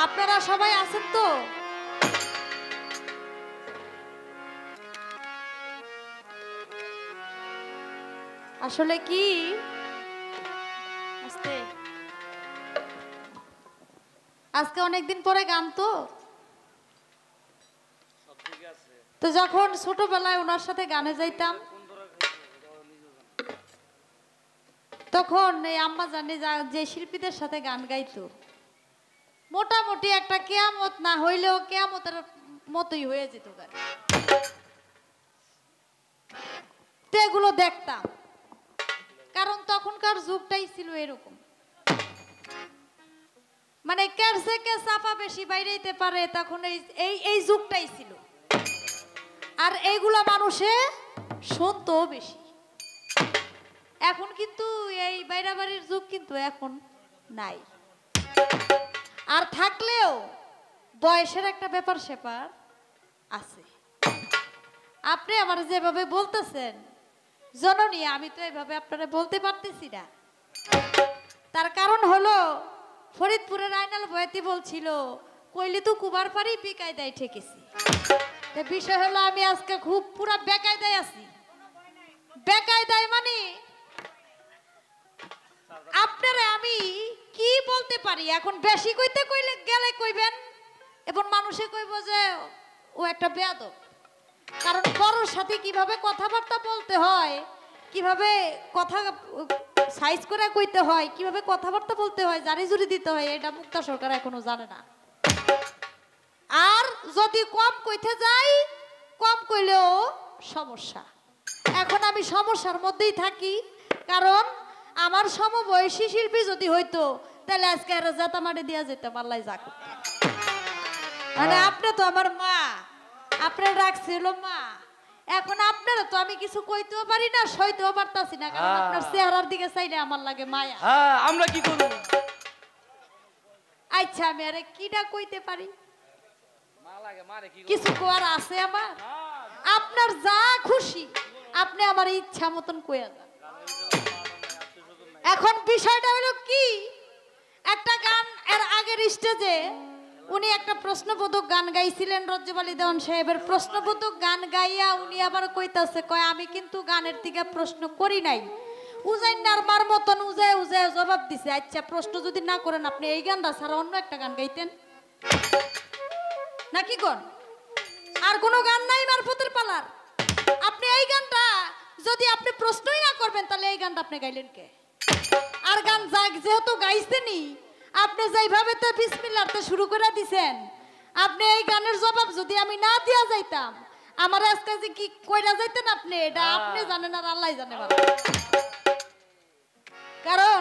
আপনারা সবাই আছেন তো? আসলে কি আজকে অনেকদিন পরে গান তো তো যখন ছোটবেলায় ওনার সাথে গানে যাইতাম তখন এই আম্মা জানে যে শিল্পীদের সাথে গান গাইতো মোটামুটি একটা কেয়ামত না হইলেও কেয়ামতের মতোই হয়ে যেত গান। তো এগুলো দেখতাম কারণ তখনকার যুগটাই ছিল এরকম, মানে কেরসে কে চাপা বেশি বাইরেইতে পারে তখন এই যুগটাই ছিল। আর এইগুলা মানুষে শুনতো বেশি। এখন কিন্তু এই বাইরাবাড়ির যুগ কিন্তু এখন নাই, আর থাকলেও বয়সের একটা ব্যাপার স্যাপার আছে। আপনি আমার যেভাবে বলতেছেন জননী, আমি তো এভাবে আপনারা বলতে পারতেছি না। তার কারণ হলো ফরিদপুরের আইনাল বয়াতি বলছিল কইলি তো কুবার পারি বেকায়দায় ঠেকেছি। বিষয় হলো আমি আজকে খুব পুরা বেকায়দায় আছি। বেকায়দায় মানে আপনারা আমি কি বলতে পারি, এখন বেশি কইতে কইলে গেলে কইবেন এবং মানুষে কইব যে ও একটা বেয়াদব। কারণ বড়র সাথে কিভাবে কথাবার্তা বলতে হয়, কিভাবে কথা সাইজ করে কইতে হয়, কিভাবে কথাবার্তা বলতে হয়, জারি জুরি দিতে হয়, এটা মুক্তা সরকার এখনো জানে না। আর যদি কম কইতে যাই কম কইলেও সমস্যা। এখন আমি সমস্যার মধ্যেই থাকি, কারণ আমার সমবয়সী শিল্পী যদি হইতো তাহলে আজকে আর জাতামাটি দিয়া যেতে পারলাই যাক। মানে আপনি তো আমার মা, আপনার রাখছিল মা, এখন আপনারা তো আমি কিছু কইতেও পারি না সইতেও পারতাছি না, কারণ আপনার চেহারার দিকে চাইলে আমার লাগে মায়া। আমরা কি করব? আচ্ছা আমি আরে কিটা কইতে পারি, কিছু কোয়ার আছে আমার? আপনার যা খুশি আপনি আমার ইচ্ছা মতন কইয়া যান। এখন বিষয়টা হলো কি, একটা গান এর আগের স্টেজে উনি একটা প্রশ্নবোধক গান গাইছিলেন, রজ্জব আলী দেওয়ান সাহেবের প্রশ্নবোধক গান গাইয়া উনি আবার কইতাছে কয় আমি কিন্তু গানের দিকে প্রশ্ন করি নাই, উজাইনার মার মতন উজায় উজায় জবাব দিছে। আচ্ছা প্রশ্ন যদি না করেন আপনি এই গানটা ছাড়া অন্য একটা গান গাইতেন নাকি কোন? আর কোনো গান নাই মারফতের পালার? আপনি এই গানটা যদি আপনি প্রশ্নই না করবেন তাহলে এই গানটা আপনি গাইলেন কে? আর গান যেহেতু গাইছেনই আপনি যেইভাবে তো বিসমিল্লাহতে শুরু করে দিছেন, আপনি এই গানের জবাব যদি আমি না দিয়া যাইতাম আমার আজকে যে কি কইরা যাইতেন আপনি, এটা আপনি জানেন আর আল্লাহ জানে ভালো। কারণ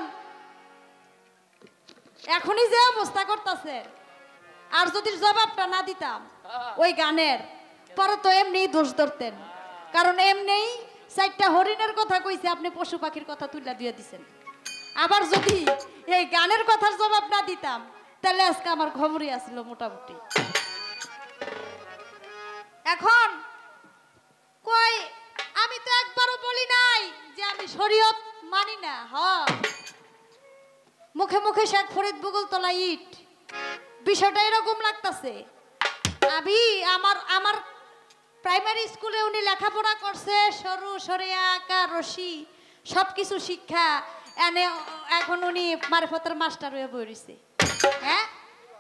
এখনই যে অবস্থা করতেছে, আর যদি জবাবটা না দিতাম ওই গানের পরে তো এমনি দোষ ধরতেন, কারণ এমনি 4টা হরিণের কথা কইছে আপনি পশু পাখির কথা তুলে দিয়ে দিছেন। আবার যদি এই গানের কথার জবাব না দিতাম তাহলে আজকে আমার খবরই আসছিল মোটামুটি। এখন কই আমি তো একবারও বলি নাই যে আমি শরীয়ত মানি না। মুখে মুখে শেখ ফরিদ বুগল তলা ইট, বিষয়টা এরকম লাগতেছে। আমি আমার প্রাইমারি স্কুলে উনি লেখাপড়া করছে, সরু সরিয়া আঁকা রশি সবকিছু শিক্ষা এনে, এখন উনি মারফতের মাস্টার হয়ে বইছে। হ্যাঁ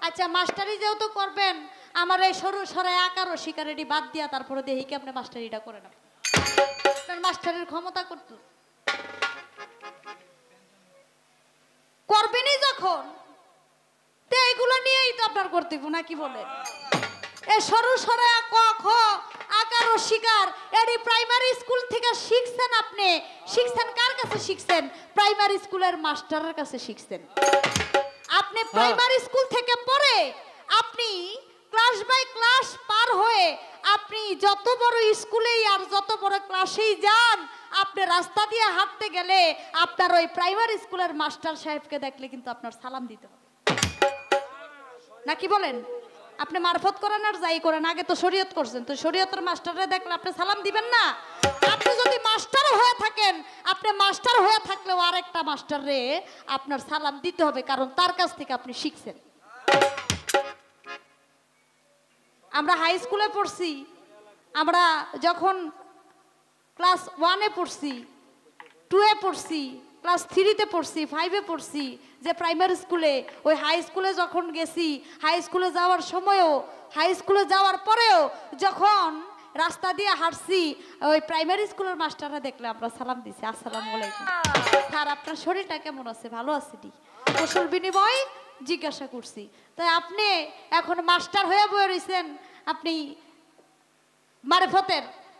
আচ্ছা মাস্টারি যেহেতু করবেন আমার এই সরু সরাই আঁকা রশি কারেডি বাদ দিয়া তারপরে দেখি কি আপনি মাস্টারিটা করে না, আপনার মাস্টারের ক্ষমতা করত করবেনই যখন, তো এইগুলো নিয়েই তো আপনার কর্তব্য নাকি বলেন? এই সরু সরে ক খ আকার ও শিকার এডি প্রাইমারি স্কুল থেকে শিখছেন আপনি। শিখছেন কার কাছে শিখছেন? প্রাইমারি স্কুলের মাস্টারের কাছে শিখছেন। আপনি প্রাইমারি স্কুল থেকে পড়ে আপনি ক্লাস বাই ক্লাস পার হয়ে আপনি যত বড় স্কুলেই আর যত বড় ক্লাসেই যান, আপনি রাস্তা দিয়ে হাঁটতে গেলে আপনার ওই প্রাইমারি স্কুলের মাস্টার সাহেবকে দেখলে কিন্তু আপনার সালাম দিতে হবে নাকি বলেন? আপনি মারফত করেন আর যাই করেন, আগে তো শরীয়ত করছেন, তো শরীয়তের মাস্টাররা দেখলে আপনি সালাম দিবেন না? আপনি যদি মাস্টার হয়ে থাকেন, আপনি মাস্টার হয়ে থাকলেও আরেকটা মাস্টাররে আপনার সালাম দিতে হবে, কারণ তার কাছ থেকে আপনি শিখছেন। আমরা হাই স্কুলে পড়ছি, আমরা যখন ক্লাস 1-এ পড়ছি, 2-এ পড়ছি, ক্লাস 3-তে পড়ছি, 5-এ পড়ছি, যে প্রাইমারি স্কুলে, ওই হাই স্কুলে যখন গেছি, হাই স্কুলে যাওয়ার সময়ও, হাই স্কুলে যাওয়ার পরেও যখন রাস্তা দিয়ে হাঁটছি, ওই প্রাইমারি স্কুলের মাস্টাররা দেখলে আমরা সালাম দিছি, আসসালামু আলাইকুম স্যার, আপনার শরীরটা কেমন আছে, ভালো আছে নি, কুশল বিনিময় জিজ্ঞাসা করছি। তাই আপনি এখন মাস্টার হয়ে বয়ে রয়েছেন, আপনি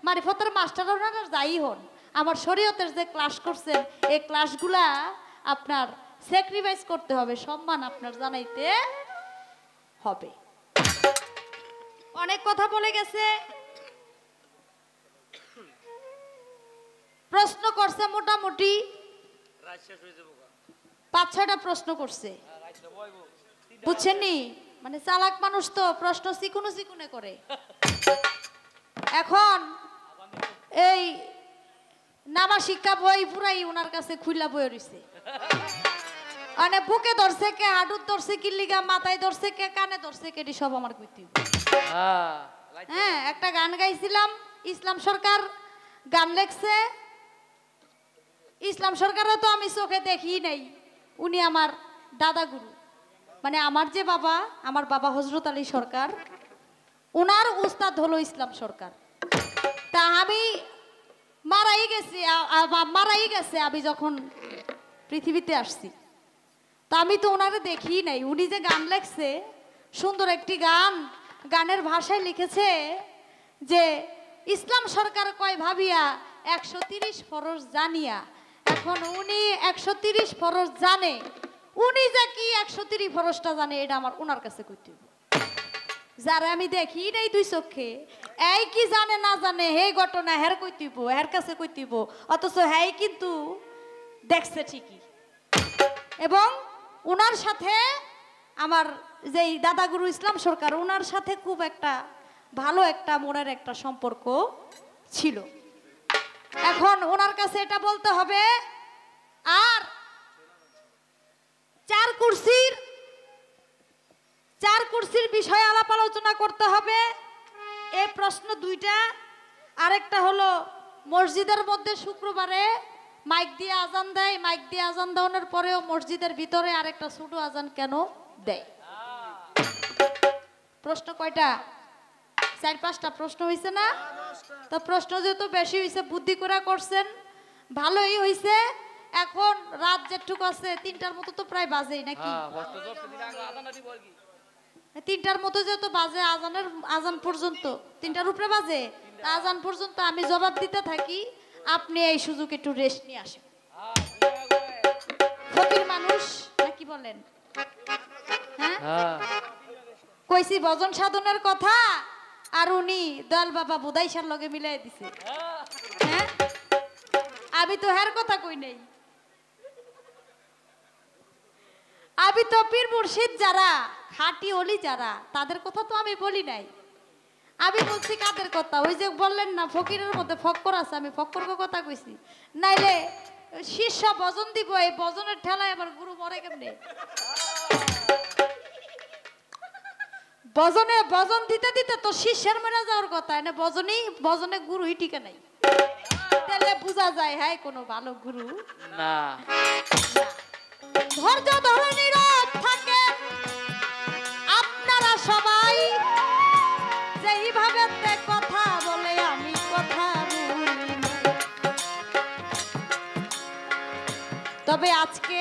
মারিফতের মাস্টার হন আর যাই হন, আমার শরীয়তের যে ক্লাস করছেন এই ক্লাসগুলা আপনার স্যাক্রিফাইস করতে হবে, সম্মান আপনার জানাইতে হবে। অনেক কথা বলে গেছে, প্রশ্ন করছে মোটামুটি 5-6টা প্রশ্ন করছে, বুঝছেন নি, মানে চালাক মানুষ তো প্রশ্ন চিকুনে চিকুনে করে। এখন এই নামা শিক্ষা বই পুরাই ওনার কাছে খুইলা বই রইছে, মানে বুকে ধরছে কে, হাঁটুর ধরছে কি লিগা, মাথায় ধরছে কে, কানে ধরছে কে, সব আমার কইতে। হ্যাঁ, একটা গান গাইছিলাম, ইসলাম সরকার গান লেখছে, ইসলাম সরকারও তো আমি চোখে দেখি নাই, উনি আমার দাদা গুরু, মানে আমার যে বাবা, আমার বাবা হজরত আলী সরকার, উনার উস্তাদ হলো ইসলাম সরকার। তা আমি মারাই গেছে আমি যখন পৃথিবীতে আসছি, তা আমি তো ওনারে দেখি নাই, উনি যে গান লেখছে, সুন্দর একটি গান, গানের ভাষায় লিখেছে যে ইসলাম সরকার কয় ভাবিয়া 130 ফরজ জানিয়া, এখন উনি 130 ফরজ জানে, উনি যে কি 130 ফরজটা জানে এটা আমার ওনার কাছে কইতে হবে। যারা আমি দেখি নাই দুই চোখে, এই কি জানে না জানে হে ঘটনা হের কইতিব, হের কাছে কইতিব, অথচ হ্যাঁ কিন্তু দেখছে ঠিকই। এবং ওনার সাথে আমার যেই দাদাগুরু ইসলাম সরকার, ওনার সাথে খুব একটা ভালো একটা মনের একটা সম্পর্ক ছিল। এখন ওনার কাছে এটা বলতে হবে, আর চার কুরসির বিষয়ে আলাপ আলোচনা করতে হবে। এই প্রশ্ন দুইটা, আরেকটা হলো মসজিদের মধ্যে শুক্রবারে মাইক দিয়ে আজান দেয়, মাইক দিয়ে আজান দেওয়ানোর পরেও মসজিদের ভিতরে আরেকটা ছোট আজান কেন দেয়? প্রশ্ন কয়টা? 4-5টা প্রশ্ন হয়েছে না? তো প্রশ্ন যেহেতু বেশি হয়েছে, বুদ্ধি করে করছেন, ভালোই হয়েছে। এখন রাত যেটুকু আছে 3টার মতো তো প্রায় বাজেই নাকি, 3টার মতো যেহেতু বাজে, আজান পর্যন্ত 3টার উপরে বাজে, আজান পর্যন্ত আমি জবাব দিতে থাকি, আপনি এই সুযোগ একটু রেস্ট নিয়ে আসেন। ফকির মানুষ নাকি বলেন? হ্যাঁ, কইছি ভজন সাধনের কথা, আর উনি দয়াল বাবা বুদাইশার লগে মিলাই দিছে। হ্যাঁ, আমি তো হের কথা কই নাই, আমি তো পীর মুর্শিদ যারা খাঁটি অলি যারা, তাদের কথা তো আমি বলি নাই। আমি বলছি কাদের কথা? ওই যে বললেন না ফকিরের মধ্যে ফক্কর আছে, আমি ফক্করের কথা কইছি। নাইলে শিষ্য ভজন দিব, এই ভজনের ঠেলায় আবার গুরু মরে কেমনে? ভজন দিতে দিতে তো শিষ্যের মরে যাওয়ার কথা, না ভজনে গুরুই টিকে নাই, তাহলে বোঝা যায় হ্যাঁ কোনো ভালো গুরু না। ধৈর্য ধরে নীরব থাকে আপনারা সবাই, যেইভাবে কথা বলে আমি কথা বলি। তবে আজকে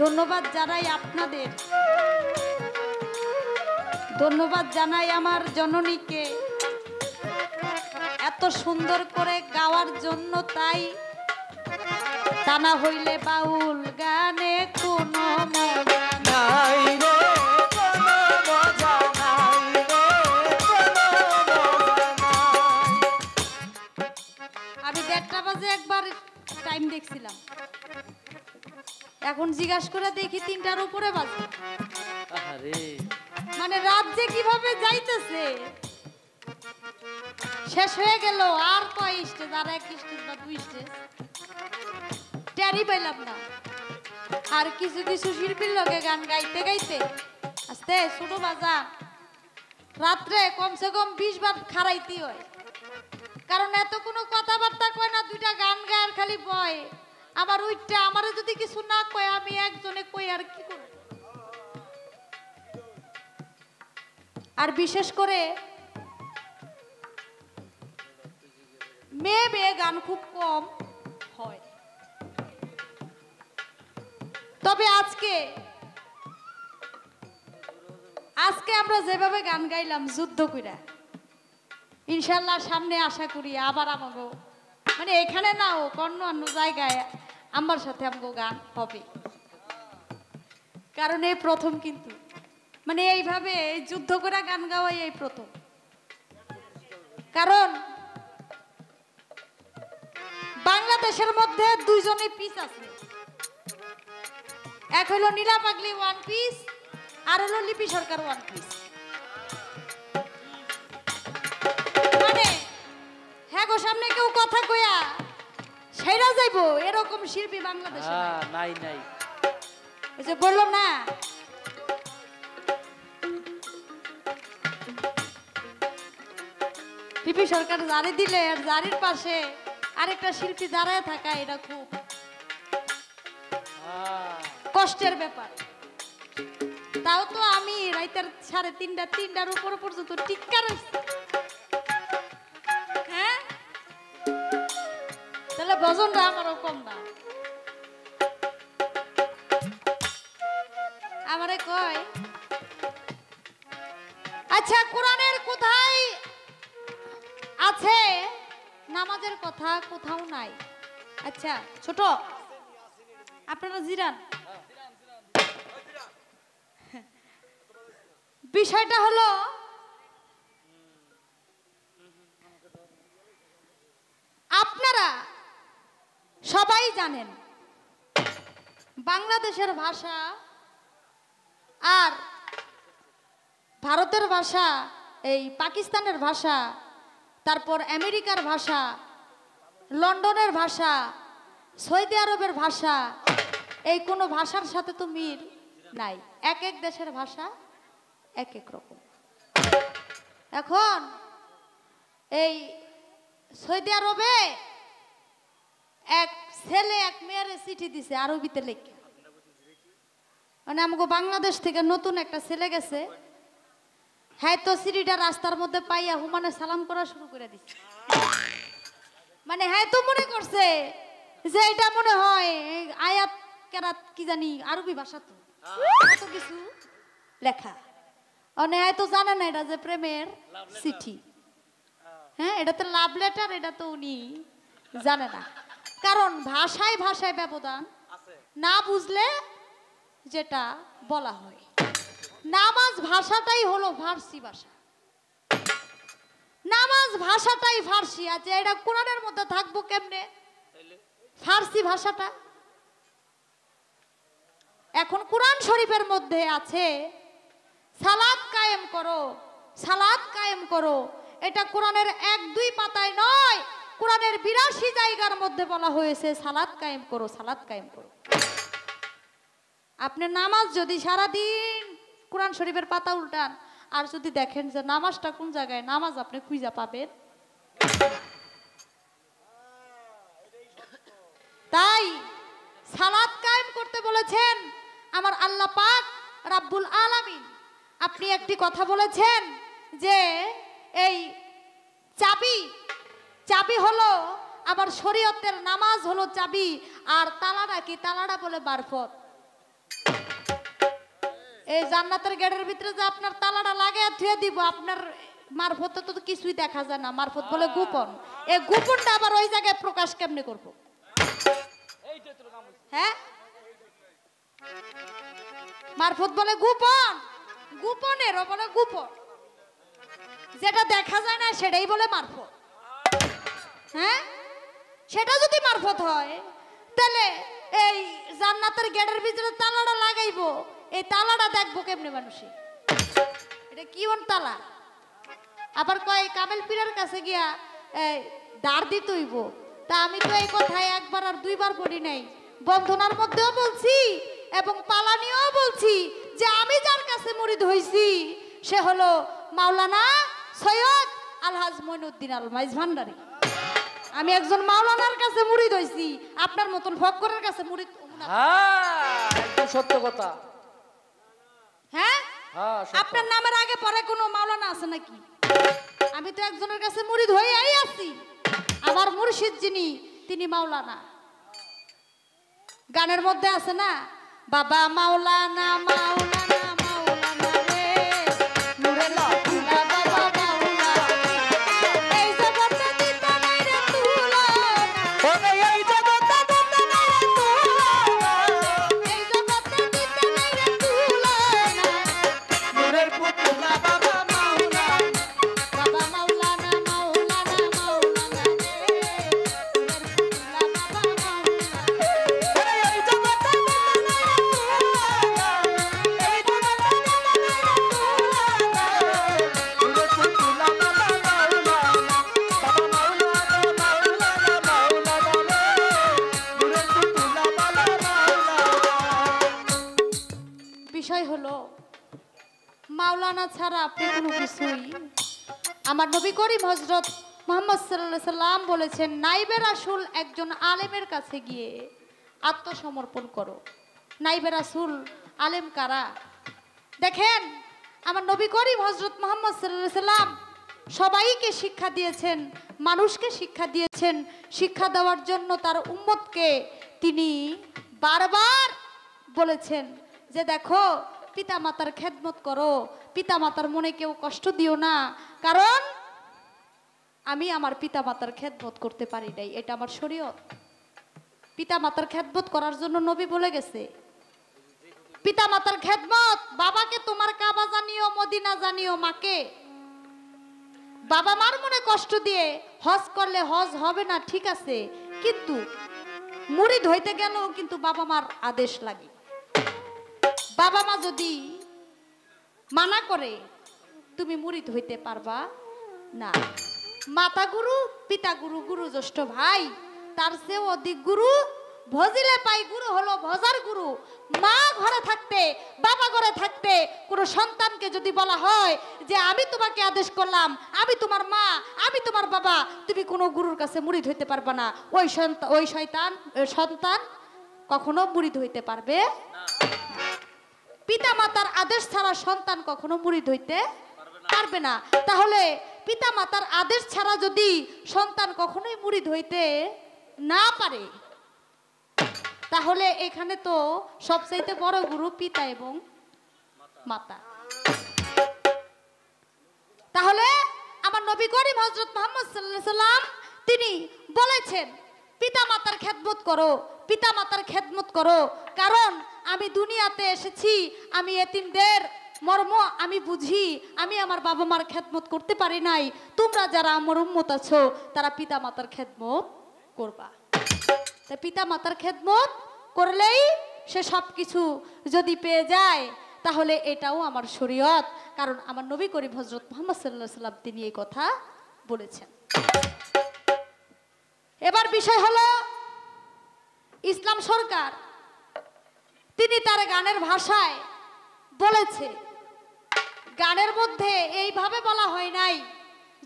ধন্যবাদ জানাই আপনাদের, ধন্যবাদ জানাই আমার জননীকে এত সুন্দর করে গাওয়ার জন্য। তাই তা না হইলে বাউল গানে কোনো মজা নাই রে, কোনো মজা নাই রে, কোনো মজা নাই। আমি 1:30 বাজে একবার টাইম দেখছিলাম, এখন জিজ্ঞাসা করে দেখি 3টার উপরে বাজে। মানে রাত যে কিভাবে যাইতেছে, শেষ হয়ে গেল আর কয় স্টেজ, আর 1 স্টেজ বা 2 স্টেজ টেরই পাইলাম না। আর কিছু কিছু শিল্পীর লগে গান গাইতে গাইতে আস্তে ছোট বাজা রাত্রে কমসে কম 20 বার খারাইতেই হয়, কারণ এত কোনো কথাবার্তা কয় না, দুইটা গান গায় আর খালি বয়। আবার ওইটা আমারে যদি কিছু না কয়, আমি একজনে কই আর কি করব। আর বিশেষ করে মেয়ে মেয়ে গান খুব কম হয়। তবে আজকে আমরা যেভাবে গান গাইলাম যুদ্ধ কইরা, ইনশাল্লাহ সামনে আশা করি আবার আমাকে মানে এখানে না ও অন্য অন্য জায়গায় আমার সাথে আমাকে গান হবে। কারণ এই প্রথম, কিন্তু মানে এইভাবে যুদ্ধ করে গান গাওয়াই এই প্রথম। কারণ বাংলাদেশের মধ্যে দুইজনে পিস আছে, এক হলো নীলা পাগলি ওয়ান পিস, আর হলো লিপি সরকার ওয়ান পিস। মানে হ্যাঁ গো, সামনে কেউ কথা কইয়া সেরা যাইবো এরকম শিল্পী বাংলাদেশে নাই। নাই এই যে বললো না, লিপি সরকার জারি দিলে আর জারির পাশে আরেকটা শিল্পী দাঁড়ায় থাকা, এটা খুব কষ্টের ব্যাপার। তাও তো আমি রাইতের 3:30টার উপর পর্যন্ত টিক্কা রয়েছি। হ্যাঁ, তাহলে ভজনটা আমারও কম না। আমারে কয় আচ্ছা কোরআনের কোথায় আছে নামাজের কথা কোথাও নাই। আচ্ছা ছোট, আপনারা জিরান। বিষয়টা হলো আপনারা সবাই জানেন বাংলাদেশের ভাষা আর ভারতের ভাষা, এই পাকিস্তানের ভাষা, তারপর আমেরিকার ভাষা, লন্ডনের ভাষা, সৌদি আরবের ভাষা, এই কোনো ভাষার সাথে তো মিল নাই। এক এক দেশের ভাষা এক এক রকম। এখন এই সৌদি আরবে এক ছেলে এক মেয়ের চিঠি দিছে আরবিতে লেখা। মানে আমাকে বাংলাদেশ থেকে নতুন একটা ছেলে গেছে, হ্যাঁ তো সিঁড়িটা রাস্তার মধ্যে পাইয়া হুমানে সালাম করা শুরু করে দিচ্ছে। মানে হ্যাঁ তো মনে করছে যে এটা মনে হয় আয়াত কেরাত কি জানি আরবি ভাষা, তো এত কিছু লেখা। হ্যাঁ তো জানে না এটা যে প্রেমের চিঠি। হ্যাঁ, এটা তো লাভ লেটার, এটা তো উনি জানে না। কারণ ভাষায় ভাষায় ব্যবধান, না বুঝলে যেটা বলা হয়। নামাজ ভাষাটাই হলো ফার্সি ভাষা, নামাজ ভাষাটাই ফার্সি আছে। এটা কোরআনের মধ্যে থাকবো কেমনে ফার্সি ভাষাটা? এখন কোরআন শরীফের মধ্যে আছে সালাত কায়েম করো, সালাত কায়েম করো। এটা কোরআনের 1-2 পাতায় নয়, কোরআনের 82 জায়গার মধ্যে বলা হয়েছে সালাত কায়েম করো, সালাত কায়েম করো। আপনি নামাজ যদি সারাদিন কোরআন শরীফের পাতা উল্টান আর যদি দেখেন যে নামাজটা কোন জায়গায়, নামাজ আপনি খুঁজে পাবেন। তাই সালাত কায়েম করতে বলেছেন আমার আল্লাহ পাক রাব্বুল আলামিন। আপনি একটি কথা বলেছেন যে এই চাবি হলো আমার শরীয়তের, নামাজ হলো চাবি, আর তালাটা কি? তালাটা বলে মারফত। এই জান্নাতের গেটের ভিতরে যে আপনার তালাটা লাগিয়ে থুয়ে দিব, আপনার মারফতে তো কিছুই দেখা যায় না। মারফত বলে গোপন। এই গোপনটা আবার ওই জায়গায় প্রকাশ কেমনে করব? হ্যাঁ, মারফত বলে গোপন, গোপনেরও বলে গোপন। যেটা দেখা যায় না সেটাই বলে মারফত। হ্যাঁ, সেটা যদি মারফত হয় তাহলে এই জান্নাতের গেটের ভিতরে তালাটা লাগাইবো, এই তালাটা দেখবো কেমনে মানুষে? এটা কি তালা? আবার কয় কামেল পীরের কাছে গিয়া দাঁড় দিতে হইব। তা আমি তো এই কথায় একবার আর 2 বার পড়ি নাই, বন্ধনার মধ্যেও বলছি এবং পালানিও বলছি যে আমি যার কাছে মুরিদ হইছি সে হলো মাওলানা সৈয়দ আলহাজ মঈনুদ্দিন আল মাইজ ভান্ডারী। আমি একজন মাওলানার কাছে মুরিদ হইছি, আপনার মতন ফক্করের কাছে মুরিদ। হ্যাঁ একদম সত্য কথা। হ্যাঁ হ্যাঁ আপনার নামের আগে পরে কোনো মাওলানা আছে নাকি? আমি তো একজনের কাছে মুরিদ হয়েই আছি। আমার মুর্শিদ যিনি তিনি মাওলানা। গানের মধ্যে আছে না, বাবা মাওলানা মাওলানা মাওলানা রে নূরে লাহুলা বাবা মাওলানা, এই জগতে দিতে নাই রে তুলনা, এই জগতে দিতে নাই রে তুলনা, এই জগতে দিতে নাই রে তুলনা, নূরের পুতুলা বাবা মাওলানা, বাবা মাওলানা মাওলানা মাওলানা রে নূরের পুতুলা বাবা মাওলানা। এই জগতে দিতে নাই রে তুলনা, এই জগতে দিতে নাই রে তুলনা, নূরের পুতুলা বাবা মাওলানা, বাবা মাওলানা মাওলানা মাওলানা রে, নূরের পুতুলা বাবা মাওলানা। বিষয় হলো মাওলানা ছাড়া আপনি কোনো কিছুই। আমার নবী করিম হযরত মুহাম্মদ সাল্লাল্লাহু আলাইহি সাল্লাম বলেছেন, নাইবে রাসূল একজন আলেমের কাছে গিয়ে আত্মসমর্পণ করো। নাইবে রাসূল আলেম কারা? দেখেন, আমার নবী করিম হযরত মুহাম্মদ সাল্লাল্লাহু আলাইহি সাল্লাম সবাইকে শিক্ষা দিয়েছেন, মানুষকে শিক্ষা দিয়েছেন। শিক্ষা দেওয়ার জন্য তার উম্মতকে তিনি বারবার বলেছেন যে দেখো, পিতা মাতার খেদমত করো, পিতা মাতার মনে কেউ কষ্ট দিও না, কারণ আমি আমার পিতা মাতার খেদমত করতে পারি নাই, এটা আমার শরীয়ত। পিতা মাতার খেদমত করার জন্য নবী বলে গেছে, পিতা মাতার খেদমত, বাবাকে তোমার কাবা জানিও, মদিনা জানিও, মাকে। বাবা মার মনে কষ্ট দিয়ে হজ করলে হজ হবে না, ঠিক আছে, কিন্তু মুরিদ হইতে গেলেও কিন্তু বাবা মার আদেশ লাগে। বাবা মা যদি মানা করে তুমি মুরিদ হইতে পারবা না। মাতা গুরু, পিতা গুরু, গুরু জ্যেষ্ঠ ভাই, তার চেয়ে অধিক গুরু ভজিলে পাই। গুরু হলো ভজার গুরু। মা ঘরে থাকতে, বাবা ঘরে থাকতে কোনো সন্তানকে যদি বলা হয় যে আমি তোমাকে আদেশ করলাম, আমি তোমার মা, আমি তোমার বাবা, তুমি কোনো গুরুর কাছে মুরিদ হইতে পারবা না, ওই সন্তান কখনো মুরিদ হইতে পারবে না। পিতা মাতার আদেশ ছাড়া সন্তান কখনো মুরিদ হইতে পারবে না। তাহলে পিতা মাতার আদেশ ছাড়া যদি সন্তান কখনোই মুরিদ হইতে না পারে, তাহলে এখানে তো সবচাইতে বড় গুরু পিতা এবং মাতা। তাহলে আমার নবী করিম হযরত মুহাম্মদ সাল্লাল্লাহু আলাইহি সাল্লাম তিনি বলেছেন, পিতা মাতার খেদমত করো, পিতা মাতার খেদমত করো, কারণ আমি দুনিয়াতে এসেছি, আমি এতিমদের মর্ম আমি বুঝি, আমি আমার বাবা মার খেদমত করতে পারি নাই। তোমরা যারা আমার উম্মত আছো তারা পিতা মাতার খেদমত করবা। তাই পিতা মাতার খেদমত করলেই সে সব কিছু যদি পেয়ে যায়, তাহলে এটাও আমার শরীয়ত, কারণ আমার নবী করিম হযরত মুহাম্মদ সাল্লাল্লাহু আলাইহি সাল্লাম তিনি এই কথা বলেছেন। এবার বিষয় হলো ইসলাম সরকার তিনি তার গানের ভাষায় বলেছে, গানের মধ্যে এইভাবে বলা হয় নাই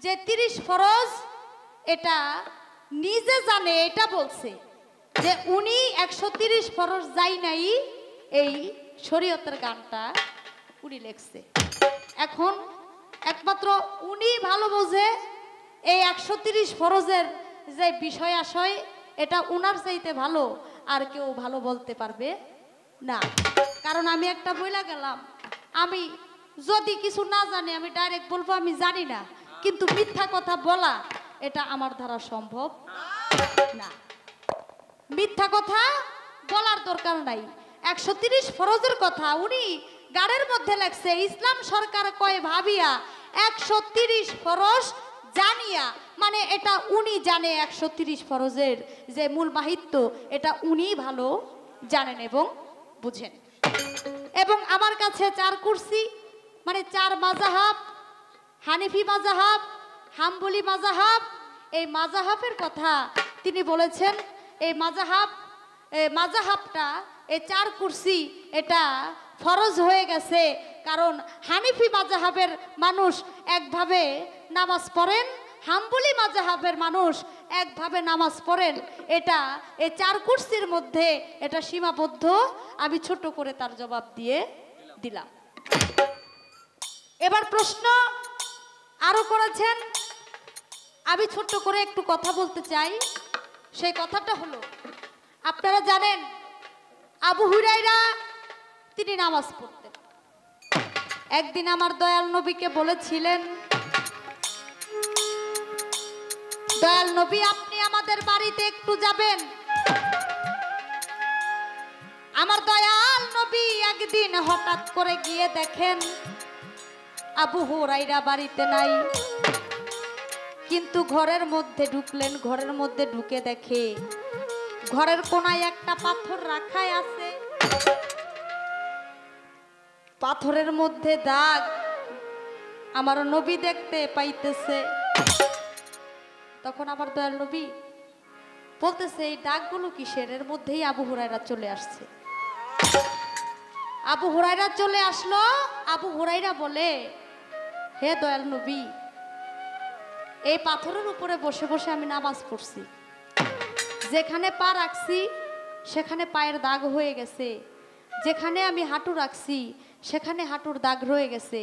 যে 30 ফরজ, এটা নিজে জানে, এটা বলছে যে উনি 130 ফরজ যাই নাই, এই শরীয়তের গানটা উনি লেখছে। এখন একমাত্র উনি ভালো বোঝে এই 130 ফরজের যে বিষয় আশয়, এটা উনার চাইতে ভালো আর কেউ ভালো বলতে পারবে না। কারণ আমি একটা বইলা গেলাম, আমি যদি কিছু না জানি আমি ডাইরেক্ট বলবো আমি জানি না, কিন্তু মিথ্যা কথা বলা এটা আমার দ্বারা সম্ভব না। মিথ্যা কথা বলার দরকার নাই। 130 ফরজের কথা উনি গানের মধ্যে লেখছে। ইসলাম সরকার কয় ভাবিয়া 130 ফরজ জানিয়া, মানে এটা উনি জানে 130 ফরজের যে মূল মাহিত্য, এটা উনি ভালো জানেন এবং বুঝেন। এবং আমার কাছে 4 কুরসি, মানে 4 মাযহাব, হানিফি মাযহাব, হাম্বলি মাযহাব, এই মাযহাবের কথা তিনি বলেছেন। এই মাযহাবটা, এই 4 কুরসি, এটা ফরজ হয়ে গেছে। কারণ হানিফি মাযহাবের মানুষ একভাবে নামাজ পড়েন, হাম্বলি মাযহাবের মানুষ একভাবে নামাজ পড়েন। এটা এই 4 কুরসির মধ্যে এটা সীমাবদ্ধ। আমি ছোট করে তার জবাব দিয়ে দিলাম। এবার প্রশ্ন আরো করেছেন, আমি ছোট্ট করে একটু কথা বলতে চাই। সেই কথাটা হলো, আপনারা জানেন আবু হুরায়রা তিনি নামাজ পড়তেন। একদিন আমার দয়াল নবীকে বলেছিলেন, দয়াল নবী আপনি আমাদের বাড়িতে একটু যাবেন। আমার দয়াল নবী একদিন হঠাৎ করে গিয়ে দেখেন আবু হুরায়রা বাড়িতে নাই। কিন্তু ঘরের মধ্যে ঢুকলেন, ঘরের মধ্যে ঢুকে দেখে ঘরের কোনায় একটা পাথর রাখাই আছে, পাথরের মধ্যে দাগ আমার নবী দেখতে পাইতেছে। তখন আমার দয়াল নবী বলতেছে, এই দাগগুলো কিসের? এর মধ্যেই আবু হুরায়রা চলে আসছে। আবু হুরায়রা চলে আসলো। আবু হুরায়রা বলে, হে দয়াল নবী, এই পাথরের উপরে বসে বসে আমি নামাজ পড়ছি, যেখানে পা রাখছি সেখানে পায়ের দাগ হয়ে গেছে, যেখানে আমি হাঁটু রাখছি সেখানে হাঁটুর দাগ রয়ে গেছে,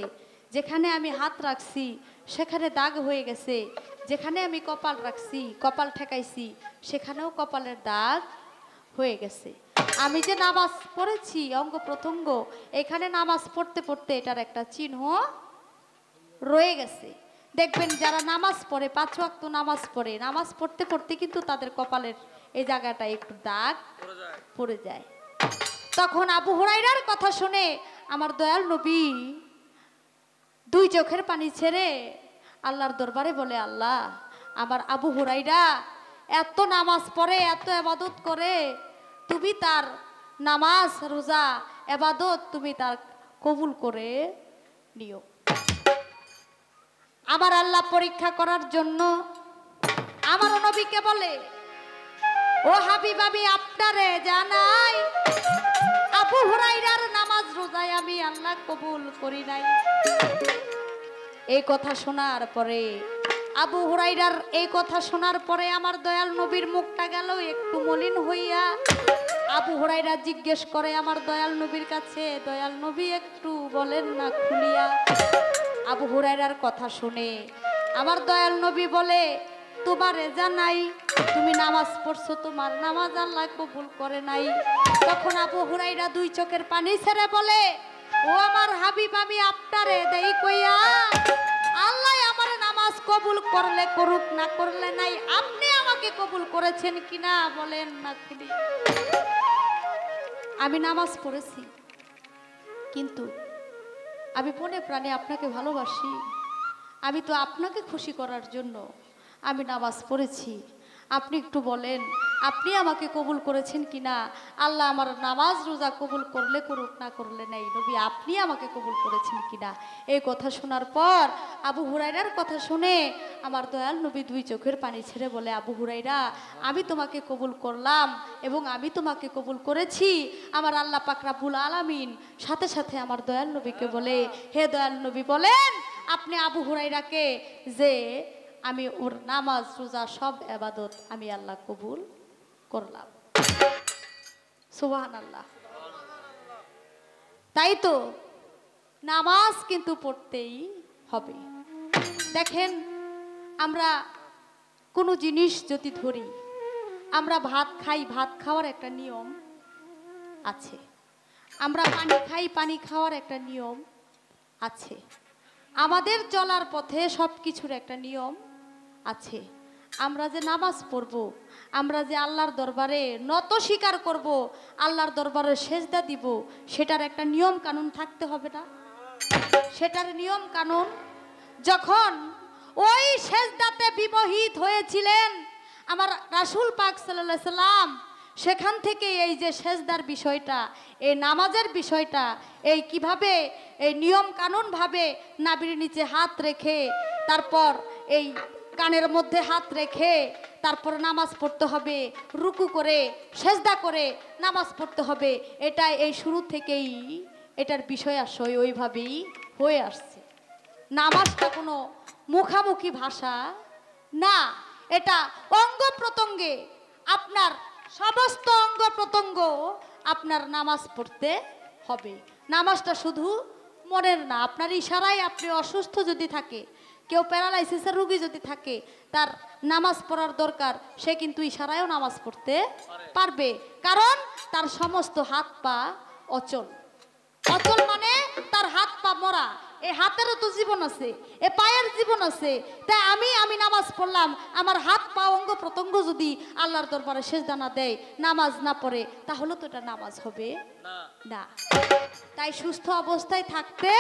যেখানে আমি হাত রাখছি সেখানে দাগ হয়ে গেছে, যেখানে আমি কপাল রাখছি কপাল ঠেকাইছি সেখানেও কপালের দাগ হয়ে গেছে। আমি যে নামাজ পড়েছি অঙ্গ প্রত্যঙ্গ, এখানে নামাজ পড়তে পড়তে এটার একটা চিহ্ন রয়ে গেছে। দেখবেন যারা নামাজ পড়ে, 5 ওয়াক্ত নামাজ পড়ে, নামাজ পড়তে পড়তে কিন্তু তাদের কপালের এই জায়গাটা একটু দাগ পড়ে যায়। তখন আবু হুরায়রার কথা শুনে আমার দয়াল নবী 2 চোখের পানি ছেড়ে আল্লাহর দরবারে বলে, আল্লাহ আমার আবু হুরায়রা এত নামাজ পড়ে, এত ইবাদত করে, তুমি তার নামাজ রোজা ইবাদত তুমি তার কবুল করে নিও। আমার আল্লাহ পরীক্ষা করার জন্য আমার নবীকে বলে, ও হাবিব আমি আপনারে জানাই আবু হুরায়রার নামাজ রোজায় আমি আল্লাহ কবুল করি নাই। এই কথা শোনার পরে আবু হুরায়রার এই কথা শোনার পরে আমার দয়াল নবীর মুখটা গেল একটু মলিন হইয়া। আবু হুরায়রা জিজ্ঞেস করে আমার দয়াল নবীর কাছে, দয়াল নবী একটু বলেন না খুলিয়া। আবু হুরায়রার কথা শুনে আমার দয়াল নবী বলে, তোমারে জানাই তুমি নামাজ পড়ছো, তোমার নামাজ আল্লাহ কবুল করে নাই। তখন আবু হুরায়রা 2 চোখের পানি ছেড়ে বলে, ও আমার হাবিব আমি আপনারে দেই কইয়া, আল্লাহ আমার নামাজ কবুল করলে করুক, না করলে নাই, আপনি আমাকে কবুল করেছেন কিনা বলেন না খুলি। আমি নামাজ পড়েছি, কিন্তু আমি মনে প্রাণে আপনাকে ভালোবাসি। আমি তো আপনাকে খুশি করার জন্য আমি নামাজ পড়েছি। আপনি একটু বলেন আপনি আমাকে কবুল করেছেন কিনা? আল্লাহ আমার নামাজ রোজা কবুল করলে করুক, না করলে নাই, নবী আপনি আমাকে কবুল করেছেন কিনা? এই কথা শোনার পর আবু হুরায়রার কথা শুনে আমার দয়াল নবী 2 চোখের পানি ছেড়ে বলে, আবু হুরায়রা আমি তোমাকে কবুল করলাম এবং আমি তোমাকে কবুল করেছি আমার আল্লাহ পাক রব্বুল আলামিন। সাথে সাথে আমার দয়াল নবীকে বলে, হে দয়াল নবী বলেন আপনি আবু হুরায়রাকে যে আমি ওর নামাজ রোজা সব ইবাদত আমি আল্লাহ কবুল করলাম। সুবহানাল্লাহ। তাই তো নামাজ কিন্তু পড়তেই হবে। দেখেন আমরা কোনো জিনিস যদি ধরি, আমরা ভাত খাই, ভাত খাওয়ার একটা নিয়ম আছে। আমরা পানি খাই, পানি খাওয়ার একটা নিয়ম আছে। আমাদের চলার পথে সব কিছুর একটা নিয়ম আছে। আমরা যে নামাজ পড়ব, আমরা যে আল্লাহর দরবারে নত স্বীকার করব, আল্লাহর দরবারে সেজদা দিব, সেটার একটা নিয়ম কানুন থাকতে হবে না? সেটার নিয়ম কানুন যখন ওই সেজদাতে বিমোহিত হয়েছিলেন আমার রাসূল পাক সাল্লাল্লাহু আলাইহি সাল্লাম, সেখান থেকে এই যে সেজদার বিষয়টা, এই নামাজের বিষয়টা, এই কিভাবে এই নিয়ম কানুন ভাবে নাভির নিচে হাত রেখে, তারপর এই কানের মধ্যে হাত রেখে তারপর নামাজ পড়তে হবে, রুকু করে সেজদা করে নামাজ পড়তে হবে, এটা এই শুরু থেকেই এটার বিষয় আশয় ওইভাবেই হয়ে আসছে। নামাজটা কোনো মুখামুখি ভাষা না, এটা অঙ্গ প্রত্যঙ্গে আপনার সমস্ত অঙ্গ প্রত্যঙ্গ আপনার নামাজ পড়তে হবে। নামাজটা শুধু মনের না, আপনার ইশারায় আপনি অসুস্থ যদি থাকে, কেউ প্যারালাইসিসের রোগী যদি থাকে, তার নামাজ পড়ার দরকার, সে কিন্তু ইশারায়ও নামাজ পড়তে পারবে, কারণ তার সমস্ত হাত পা অচল। অচল মানে তার হাত পা মরা, এই হাতেরও তো জীবন আছে, এ পায়ের জীবন আছে। তাই আমি নামাজ পড়লাম, আমার হাত পা অঙ্গ প্রত্যঙ্গ যদি আল্লাহর দরবারে সেজদা না দেয়, নামাজ না পড়ে, তাহলে তো এটা নামাজ হবে না। তাই সুস্থ অবস্থায় থাকতে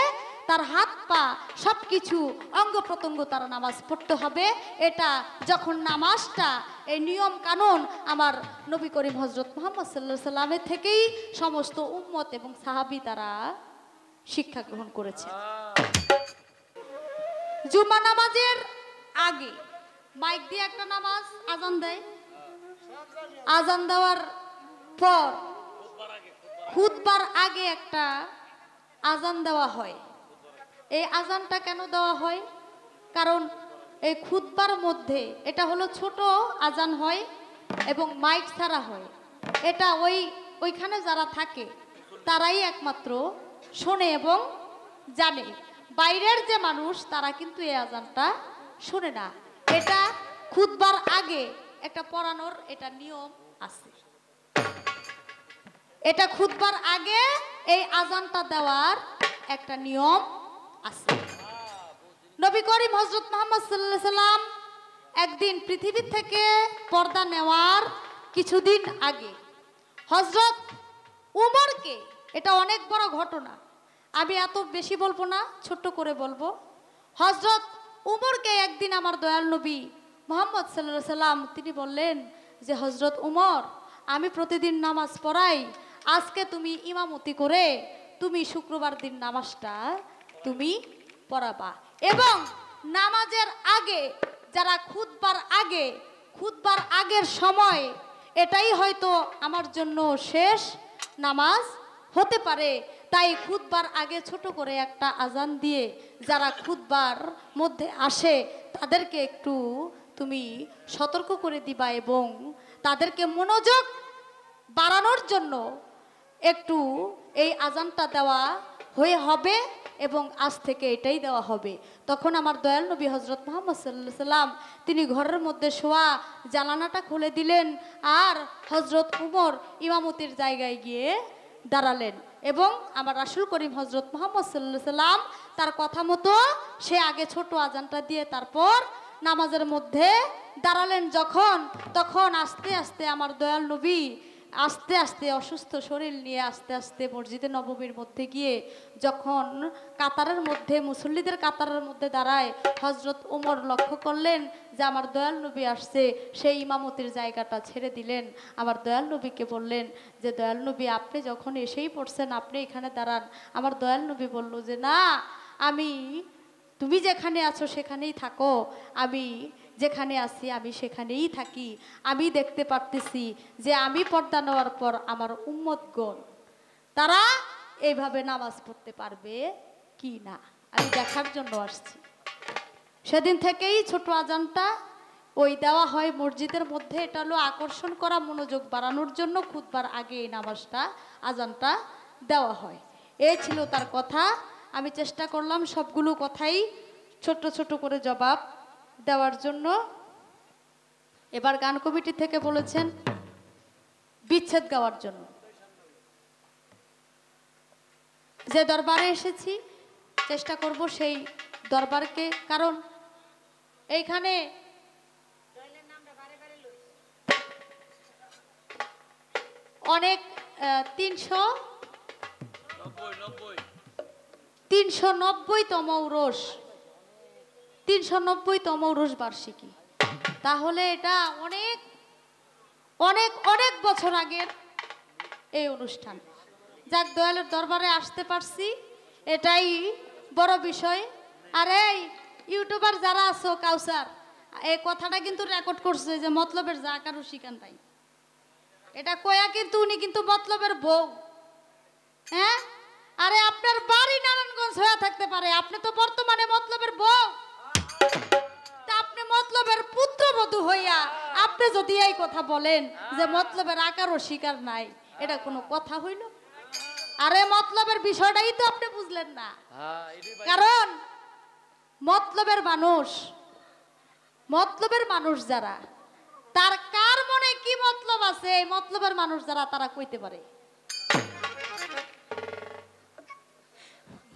তার হাত পা সবকিছু অঙ্গ প্রত্যঙ্গ তার নামাজ পড়তে হবে। এটা যখন নামাজটা এই নিয়ম কানুন আমার নবী করিম হজরত মুহাম্মদ সাল্লাল্লাহু আলাইহি সাল্লামের থেকেই সমস্ত উম্মত এবং সাহাবী তারা শিক্ষা গ্রহণ করেছে। জুমা নামাজের আগে মাইক দিয়ে একটা নামাজ আজান দেয়, আজান দেওয়ার পর খুতবার আগে একটা আজান দেওয়া হয়। এই আজানটা কেন দেওয়া হয়? কারণ এই খুতবার মধ্যে এটা হলো ছোট আজান হয় এবং মাইক ছাড়া হয়। এটা ওইখানে যারা থাকে তারাই একমাত্র শোনে এবং জানে। বাইরের যে মানুষ তারা কিন্তু এই আজানটা শোনে না। এটা খুতবার আগে একটা পড়ানোর এটা নিয়ম আছে। এটা খুতবার আগে এই আজানটা দেওয়ার একটা নিয়ম আছে। নবী করিম হযরত মুহাম্মদ সাল্লাল্লাহু আলাইহি সাল্লাম একদিন পৃথিবী থেকে পর্দা নেওয়ার কিছুদিন আগে হযরত উমরকে, এটা অনেক বড় ঘটনা, আমি এত বেশি বলবো না, ছোট্ট করে বলবো। হযরত উমরকে একদিন আমার দয়াল নবী মুহাম্মদ সাল্লাল্লাহু আলাইহি সাল্লাম তিনি বললেন যে, হযরত উমর, আমি প্রতিদিন নামাজ পড়াই, আজকে তুমি ইমামতি করে তুমি শুক্রবার দিন নামাজটা তুমি পড়াবা, এবং নামাজের আগে যারা খুতবার আগের সময় এটাই হয়তো আমার জন্য শেষ নামাজ হতে পারে। তাই খুতবার আগে ছোট করে একটা আজান দিয়ে যারা খুতবার মধ্যে আসে তাদেরকে একটু তুমি সতর্ক করে দিবা এবং তাদেরকে মনোযোগ বাড়ানোর জন্য একটু এই আজানটা দেওয়া হবে এবং আজ থেকে এটাই দেওয়া হবে। তখন আমার দয়াল নবী হযরত মুহাম্মদ সাল্লাল্লাহু আলাইহি সাল্লাম তিনি ঘরের মধ্যে শোয়া জানালাটা খুলে দিলেন আর হযরত উমর ইমামতির জায়গায় গিয়ে দাঁড়ালেন এবং আমার রাসূল করিম হযরত মুহাম্মদ সাল্লাল্লাহু আলাইহি সাল্লাম তার কথা মতো সে আগে ছোট আজানটা দিয়ে তারপর নামাজের মধ্যে দাঁড়ালেন যখন, তখন আস্তে আস্তে আমার দয়াল নবী আস্তে আস্তে অসুস্থ শরীর নিয়ে আস্তে আস্তে মসজিদে নববীর মধ্যে গিয়ে যখন কাতারের মধ্যে মুসল্লিদের কাতারের মধ্যে দাঁড়ায়, হযরত ওমর লক্ষ্য করলেন যে আমার দয়াল নবী আসছে, সেই ইমামতির জায়গাটা ছেড়ে দিলেন। আমার দয়াল নবীকে বললেন যে, দয়াল নবী আপনি যখন এসেই পড়ছেন আপনি এখানে দাঁড়ান। আমার দয়াল নবী বলল যে, না, তুমি যেখানে আছো সেখানেই থাকো, আমি যেখানে আছি আমি সেখানেই থাকি। আমি দেখতে পারতেছি যে আমি পর্দা নেওয়ার পর আমার উম্মতগণ তারা এইভাবে নামাজ পড়তে পারবে কি না, আমি দেখার জন্য আসছি। সেদিন থেকেই ছোট আজানটা দেওয়া হয় মসজিদের মধ্যে। এটা হলো আকর্ষণ করা, মনোযোগ বাড়ানোর জন্য খুতবার আগে এই নামাজটা আজানটা দেওয়া হয়। এই ছিল তার কথা। আমি চেষ্টা করলাম সবগুলো কথাই ছোট ছোট করে জবাব দেওয়ার জন্য। এবার গান কমিটি থেকে বলেছেন বিচ্ছেদ গাওয়ার জন্য। যে দরবারে এসেছি চেষ্টা করব সেই দরবারকে, কারণ এইখানে অনেক 390তম উরস 390তম উরস বার্ষিকী। তাহলে এটা অনেক অনেক অনেক বছর আগের এই অনুষ্ঠান। যাক, দয়ালের দরবারে আসতে পারছি এটাই বড় বিষয়। আর এই ইউটিউবার যারা আছো, কাউসার এই কথাটা কিন্তু রেকর্ড করছে যে মতলবের যা কারো শিকান তাই, এটা কয়া কিন্তু উনি কিন্তু মতলবের বউ। হ্যাঁ, আরে আপনার বাড়ি নারায়ণগঞ্জ হয়ে থাকতে পারে, আপনি তো বর্তমানে মতলবের বউ। তা আপনি মতলবের পুত্রবধূ হইয়া আপনি যদি এই কথা বলেন যে মতলবের আকার ও শিকার নাই, এটা কোনো কথা হইল? আরে মতলবের বিষয়টাই তো আপনি বুঝলেন না। কারণ মতলবের মানুষ যারা, তার কার মনে কি মতলব আছে, এই মতলবের মানুষ যারা তারা কইতে পারে।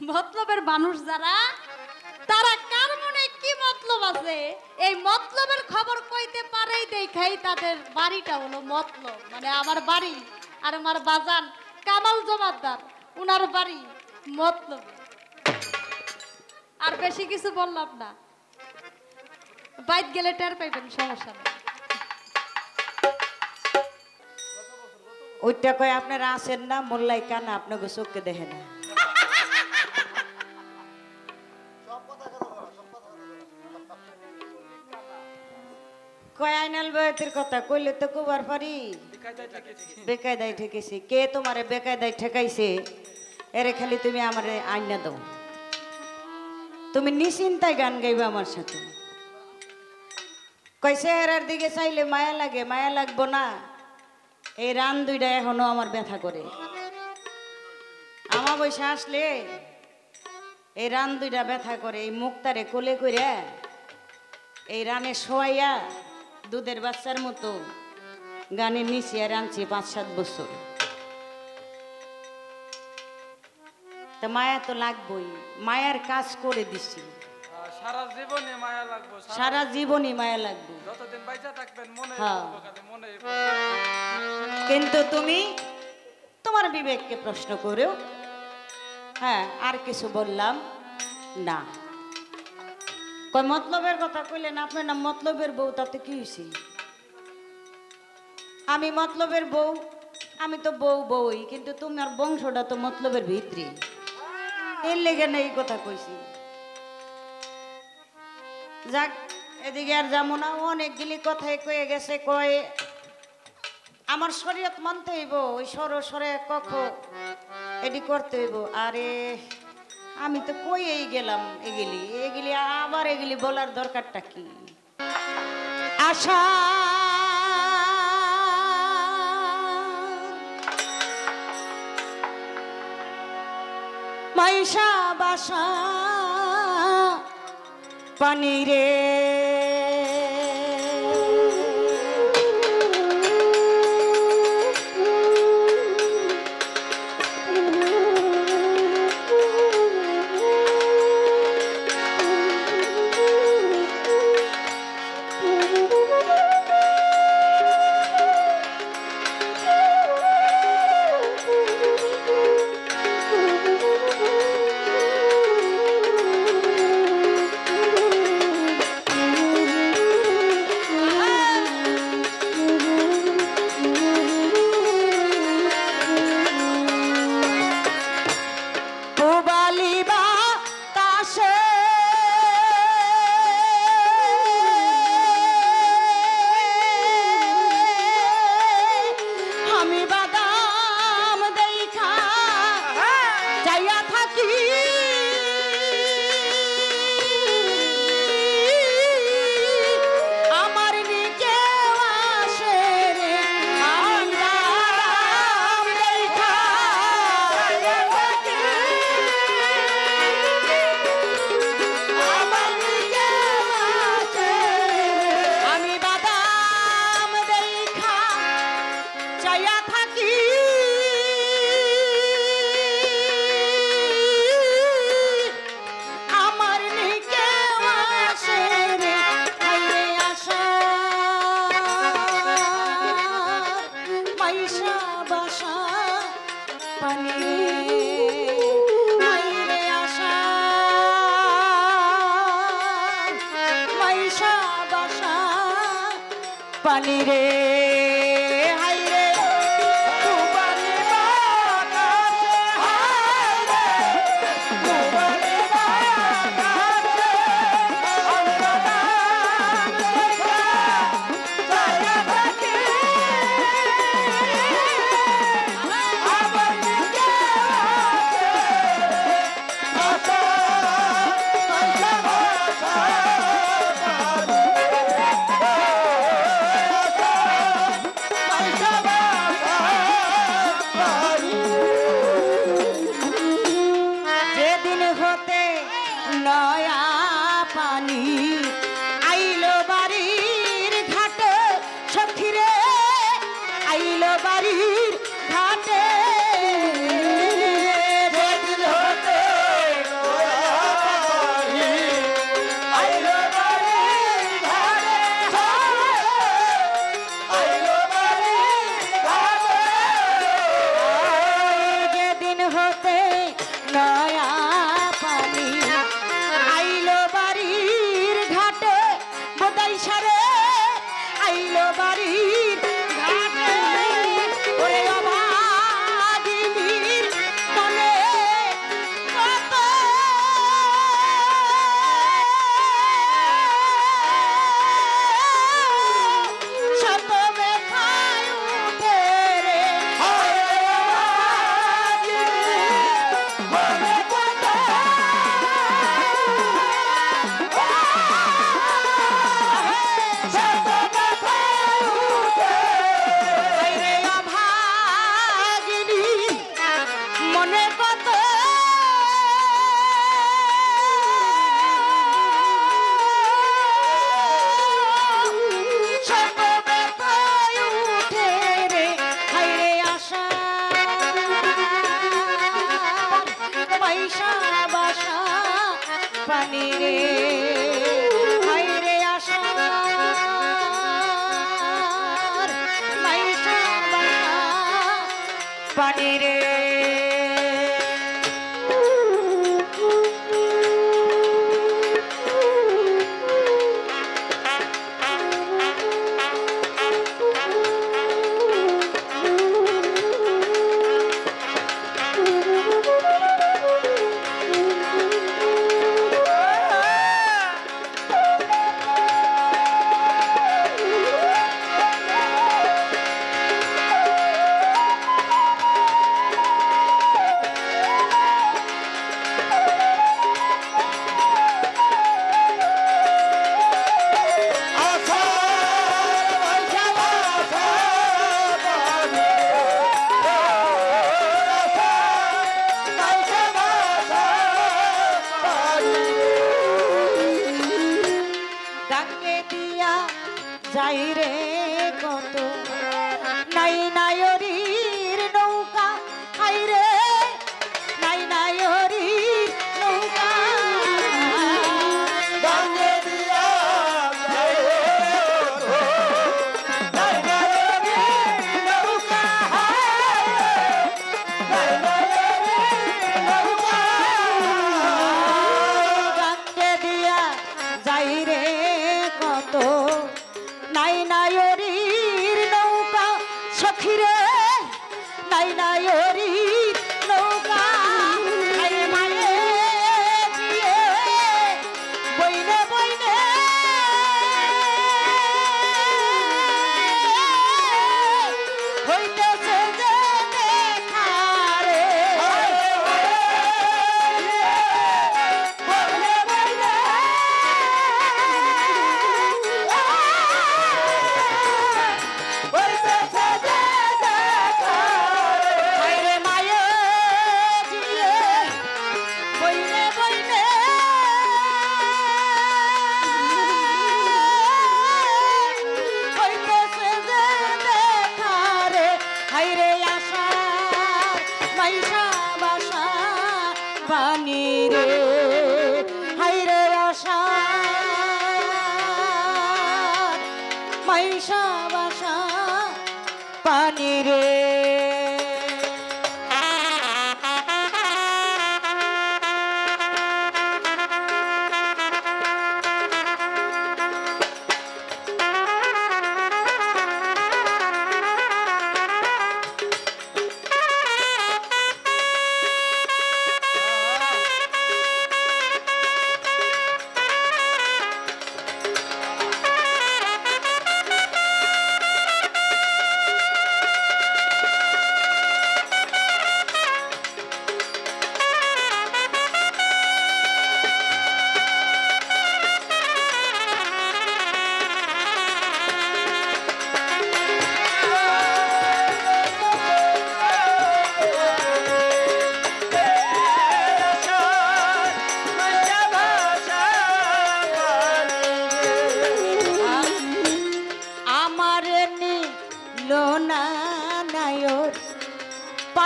মতলবের মানুষ যারা, তারা কার মনে কি মতলব আছে এই মতলবের খবর কইতে পারেই দেখাই তাদের বাড়িটা হলো মতলব। মানে আমার বাড়ি আর আমার বাজান কামাল জমাদ্দার, উনার বাড়ি মতলব। আর বেশি কিছু বললাম না, বাইত গেলে টের পাইবেন, সমস্যা নেই। ওইটা কয় আপনারা আসেন না, মোল্লাই কানা আপনাকে চোখকে দেখে না। কয় আইনাল বয়তের কথা কইলে তো কবার পারি। বেকায়দায় ঠেকেছি। কে তোমারে বেকায়দায় ঠেকাইছে? এরে খালি তুমি আমারে আইনা দাও, তুমি নিশ্চিন্তায় গান গাইবে আমার সাথে। কয় চেহারার দিকে চাইলে মায়া লাগে, মায়া লাগবো না। এই রান দুইটা এখনো আমার ব্যথা করে। আমার বয়সে আসলে এই রান দুইটা ব্যথা করে। এই মুক্তারে কোলে করে এই রানে শোয়াইয়া দুধের বাচ্চার মতো গানের নিচে আর আনছি 5-7 বছর। তা মায়া তো লাগবই, মায়ার কাজ করে দিছি। সারা জীবনে মায়া লাগবে, সারা জীবনই মায়া লাগবে, যতদিন বাইচা থাকবেন মনে হ্যাঁ। মনে। কিন্তু তুমি তোমার বিবেককে প্রশ্ন করো। হ্যাঁ, আর কিছু বললাম না। কয় মতলবের কথা কইলেন, আপনার নাম মতলবের বউ, তাতে কি হয়েছে? আমি মতলবের বউ, আমি তো বউই, কিন্তু তোমার বংশটা তো মতলবের ভিতরে, এর লেগে না এই কথা কইছি। যাক, এদিকে আর যাবো না, অনেকগুলি কথাই কয়ে গেছে। কয় আমার শরীয়ত মানতে হইব, ওই সরে কখ এটি করতে হইব। আরে আমি তো কইয়েই গেলাম এগুলি আবার এগুলি বলার দরকারটা কি? আশা মাইশা বাসা পানি রে, পানি রে হাই রে তুবারে বাতাসে হাই রে তুবারে বাতাসে অন্তরা দেখা ছায়া থাকে আবার নিকে আছে হতে নয়া পানি আইলো বাড়ির ঘাটে সখীরে আইলো বাড়ির ঘাটে যেদিন হতে আইলো বাড়ির ঘাটে, আইলো বাড়ির ঘাটে। যেদিন হতে নয়া পানি আইলো বাড়ির ঘাটে বোদাই সারে আইলো বাড়ির ঘাটে ওরে অভাগিনীর মনে কত শত ব্যথায় উঠে রে রে অভাগিনী মনে কত শত ব্যথায় উঠে রে হায় রে আশা পয়সা বাসা পানি রে হায় রে আশা পয়সা বাসা পানি রে ডাকে দিয়া যাই রে কত নাই নায়রির নৌকা হাই রে নাই নায়রির নৌকা ডাকে দিয়া যাই রে কত, নাই নায়রির নৌকা, নাই নায়রির নৌকা। ডাকে দিয়া যাই রে কত নাই নায়রির নৌকা সখীরে নাই নায়রির নৌকা হায় মায়ে দিয়ে বইনে বইনে হইতেছে যে দেখা রে হায় রে মায়ে দিয়ে বইনে বইনে হইতেছে যে দেখা রে হায় রে আশা মাইশা বাসা পানি রে হায় রে আশা মাইশা বাসা পানি রে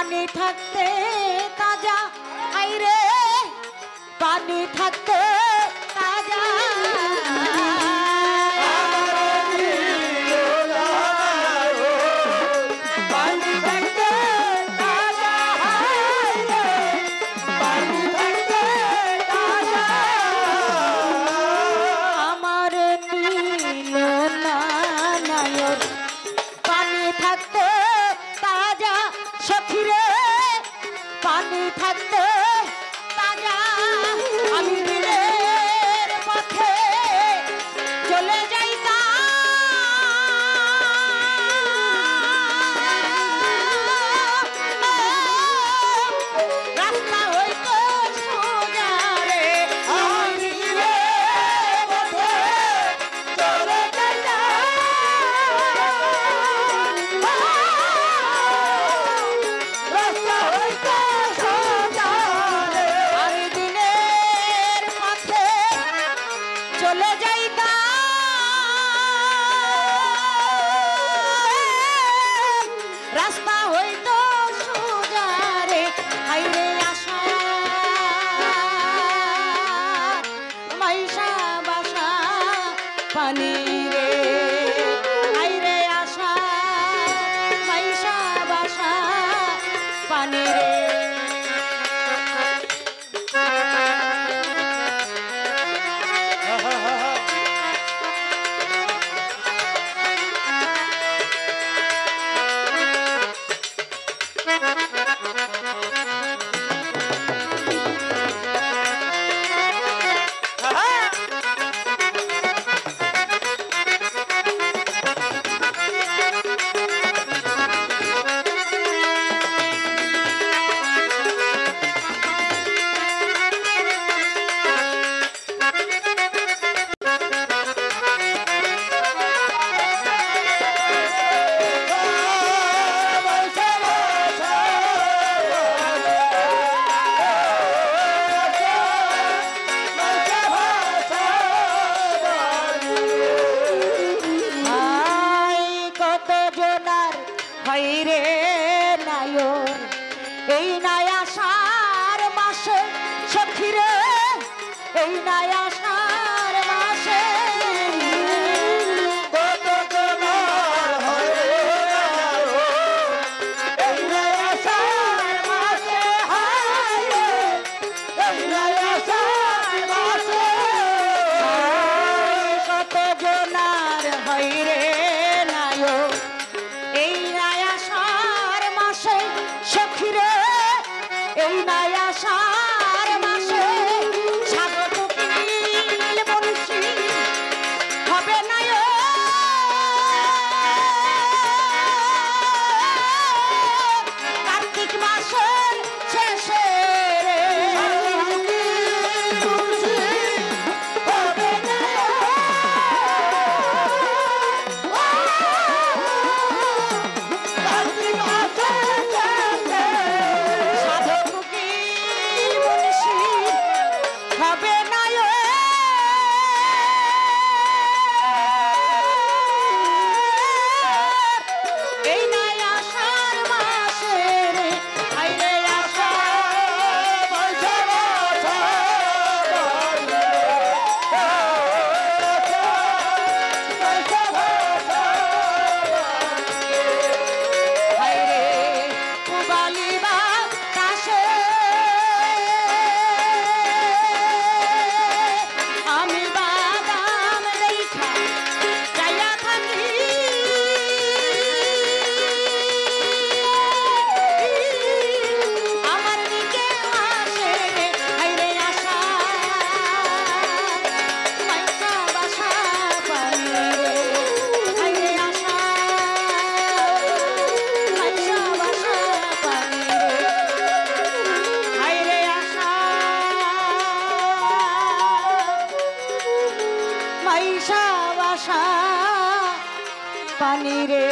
পানি থাকতে তাজা আইরে পানি থাকতে তাজা পানি থাকতে তাজা আইরে পানি থাকতে তাজা আমার নীল নয়ন পানি থাকতে তাজা সখিরে পানি থাকতে তাজা আমি দিনের পথে চলে যাই রাস্তা হইতো সোজা রে আমি দিনের পথে চলে যাই রাস্তা হইতো সোজা রে আমি দিনের পথে চলে যাই রাস্তা হইতো সোজা রে হাইরে আশা মাইশা বাসা পানি রে হাইরে আশা মাইশা বাসা পানি রে হাইরে নায়র এই নাই আষাঢ় মাসে সখিরে এই নাই আষাঢ় মাসে কত জনার হাইরে এই নাই আষাঢ় মাসে হাইরে এই নাই আষাঢ় মাসে কত জনার হাইরে নায়র এই আষাঢ় মাসে সখিরে এই নাই আষাঢ় মাসে সাগর কোকিল বলছি হবে না কার্তিক মাসের শেষে হবে না হবে না এই নাই আষাঢ় মাসে আইরে আষাঢ় মাসে হাইরে পুবালি বাতাসে আমি বাদাম দেখা যাইয়া থাকি আমার দিকে আসে হাইরে আশা মাইকা বাসা পানি হাইরে আশা মাইকা বাসা পানি হাইরে আশা মাইশা বাসা পানি রে